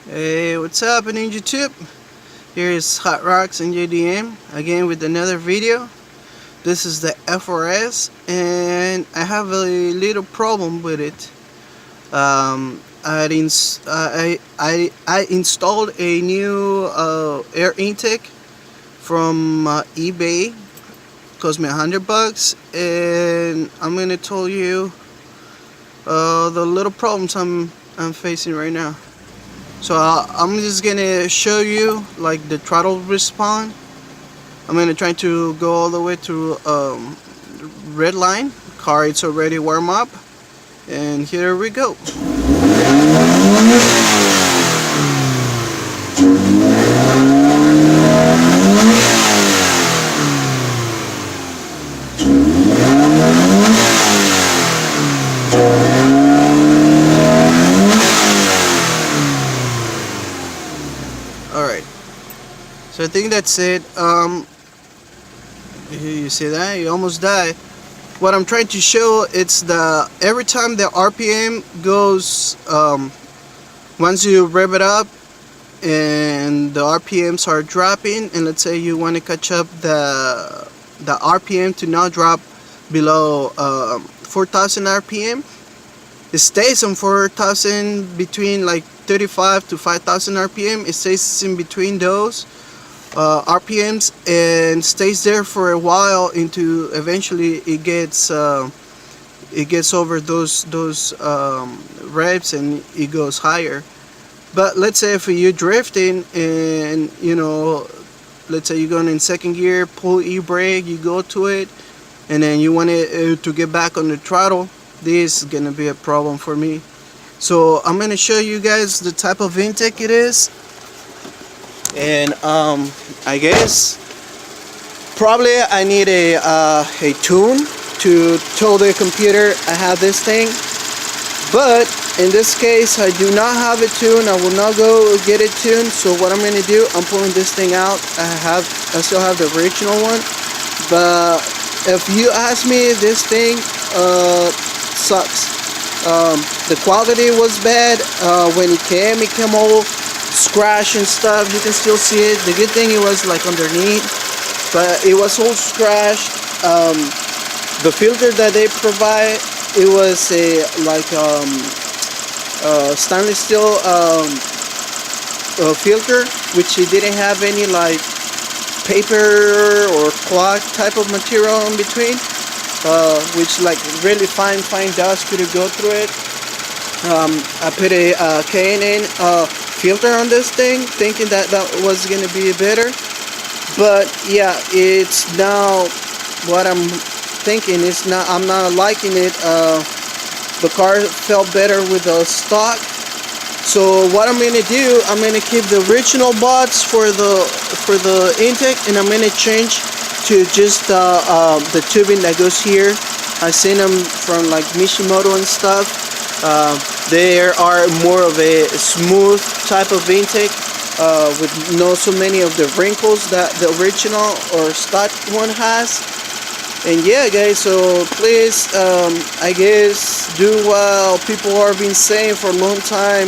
Hey, what's happening YouTube? Here is Hot Rocks and JDM again with another video. This is the FRS and I have a little problem with it. I installed a new air intake from eBay. Cost me $100, and I'm gonna tell you the little problems I'm facing right now. So I'm just gonna show you like the throttle response. I'm gonna try to go all the way to red line. Car it's already warm up, and here we go. Alright, so I think that's it. You see that? You almost died. What I'm trying to show, it's the every time the RPM goes, once you rev it up and the RPMs are dropping, and let's say you want to catch up the RPM to not drop below 4,000 RPM, it stays on 4,000 between like 35 to 5,000 RPM. It stays in between those RPMs and stays there for a while into eventually it gets over those revs and it goes higher. But let's say if you're drifting and let's say you're going in second gear, pull e-brake, you go to it, and then you want it to get back on the throttle, this is gonna be a problem for me. So I'm gonna show you guys the type of intake it is, and I guess probably I need a tune to tell the computer I have this thing. But in this case, I do not have a tune. I will not go get it tuned. So what I'm gonna do, I'm pulling this thing out. I still have the original one, but if you ask me, this thing sucks. The quality was bad when it came all scratched and stuff. You can still see it. The good thing it was like underneath, but it was all scratched. The filter that they provide, it was a like stainless steel filter, which it didn't have any like paper or cloth type of material in between, which like really fine dust could go through it. I put a K&N filter on this thing, thinking that was gonna be better, but yeah, it's now what I'm thinking. It's not. I'm not liking it. The car felt better with the stock. So what I'm gonna do, I'm gonna keep the original bots for the intake, and I'm gonna change to just the tubing that goes here. I've seen them from like Mishimoto and stuff. There are more of a smooth type of intake with not so many of the wrinkles that the original or stock one has. And yeah, guys, so please, I guess, do what people have been saying for a long time.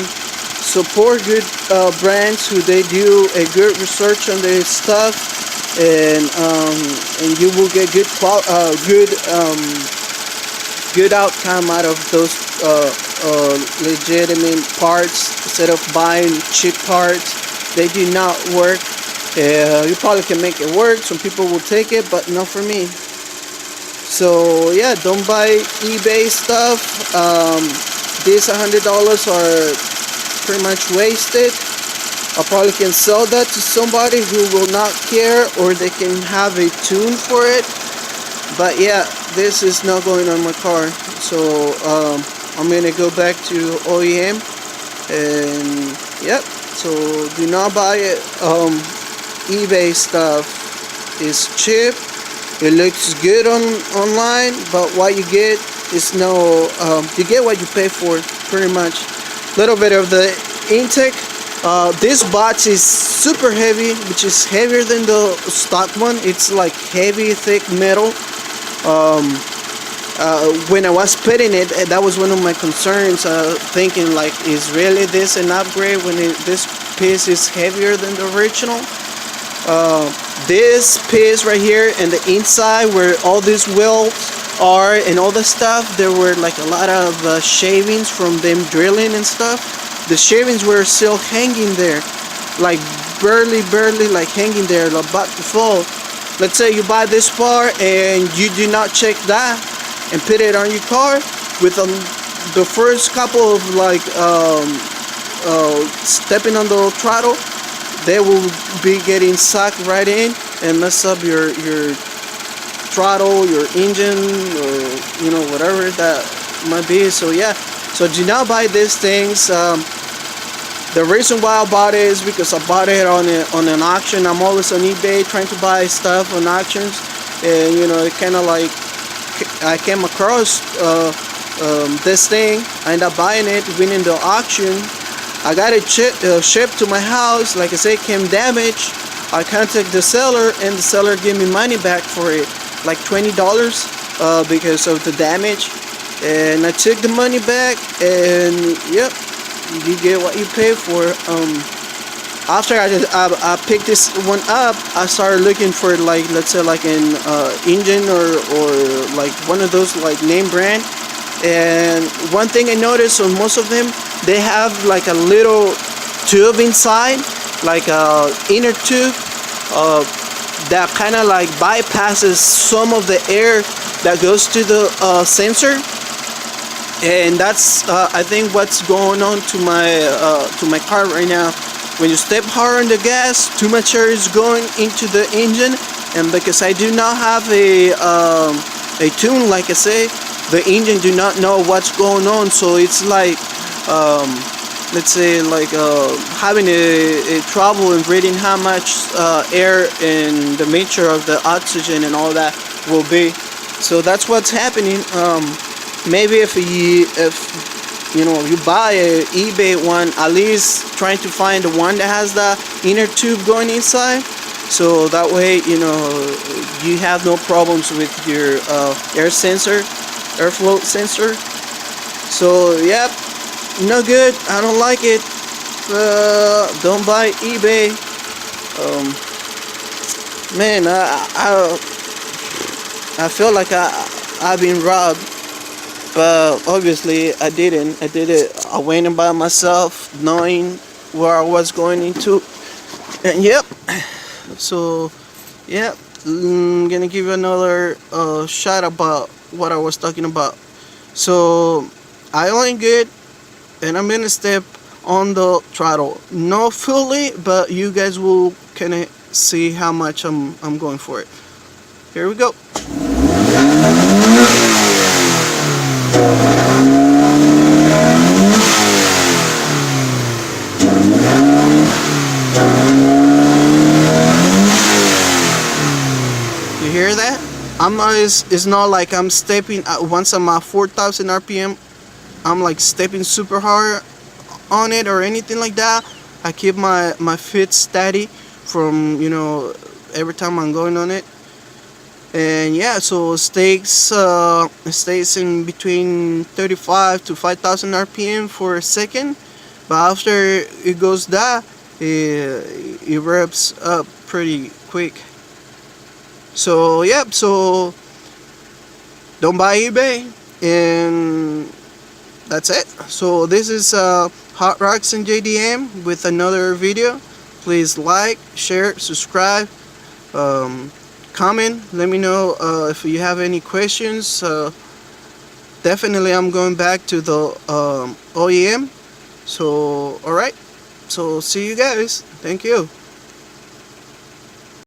Support good brands who they do a good research on their stuff, and you will get good outcome out of those legitimate parts instead of buying cheap parts. They do not work. You probably can make it work. Some people will take it, but not for me. So yeah, don't buy eBay stuff. These $100 are pretty much wasted. I probably can sell that to somebody who will not care, or they can have a tune for it. But yeah, this is not going on my car. So I'm gonna go back to OEM, and yep. So do not buy it. eBay stuff is cheap. It looks good online, but what you get is no. You get what you pay for, pretty much. Little bit of the intake. This box is super heavy, which is heavier than the stock one. It's like heavy, thick metal. when I was putting it, that was one of my concerns, thinking like, is really this an upgrade when this piece is heavier than the original? This piece right here and the inside where all these wheels are and all the stuff, there were like a lot of shavings from them drilling and stuff. The shavings were still hanging there, like barely like hanging there, about to fall. Let's say you buy this part and you do not check that and put it on your car, with the first couple of like stepping on the throttle, they will be getting sucked right in and mess up your throttle, your engine, or you know, whatever that might be. So yeah, so do not buy these things. The reason why I bought it is because I bought it on an auction. I'm always on eBay trying to buy stuff on auctions, and you know, it kind of like I came across this thing. I ended up buying it, winning the auction. I got it shipped to my house. Like I said, it came damaged. I contacted the seller, and the seller gave me money back for it, like $20 because of the damage. And I took the money back, and yep, you get what you pay for. After I picked this one up, I started looking for, like, let's say like an engine or like one of those like name brand. And one thing I noticed on most of them, they have like a little tube inside, like a inner tube that kind of like bypasses some of the air that goes to the sensor. And that's I think what's going on to my car right now. When you step hard on the gas, too much air is going into the engine, and because I do not have a tune, like I say, the engine do not know what's going on. So it's like let's say like having a trouble in reading how much air and the mixture of the oxygen and all that will be. So that's what's happening. Maybe if you know, you buy a eBay one, at least trying to find the one that has the inner tube going inside, so that way, you know, you have no problems with your airflow sensor. So yep, no good. I don't like it. Don't buy eBay. Man, I feel like I've been robbed. But obviously I didn't. I did it. I went in by myself, knowing where I was going into. And yep. So, yep. I'm gonna give you another shot about what I was talking about. So, I ain't good, and I'm gonna step on the throttle. Not fully, but you guys will kind of see how much I'm going for it. Here we go. You hear that? It's not like I'm stepping once I'm at 4,000 RPM. I'm like stepping super hard on it or anything like that. I keep my feet steady from, you know, every time I'm going on it. And yeah, so it stays in between 35 to 5,000 RPM for a second, but after it goes down, it revs up pretty quick. So yep, so don't buy eBay, and that's it. So this is Hot Rocks and JDM with another video. Please like, share, subscribe, comment. Let me know if you have any questions. Definitely I'm going back to the OEM. So alright, so see you guys. Thank you.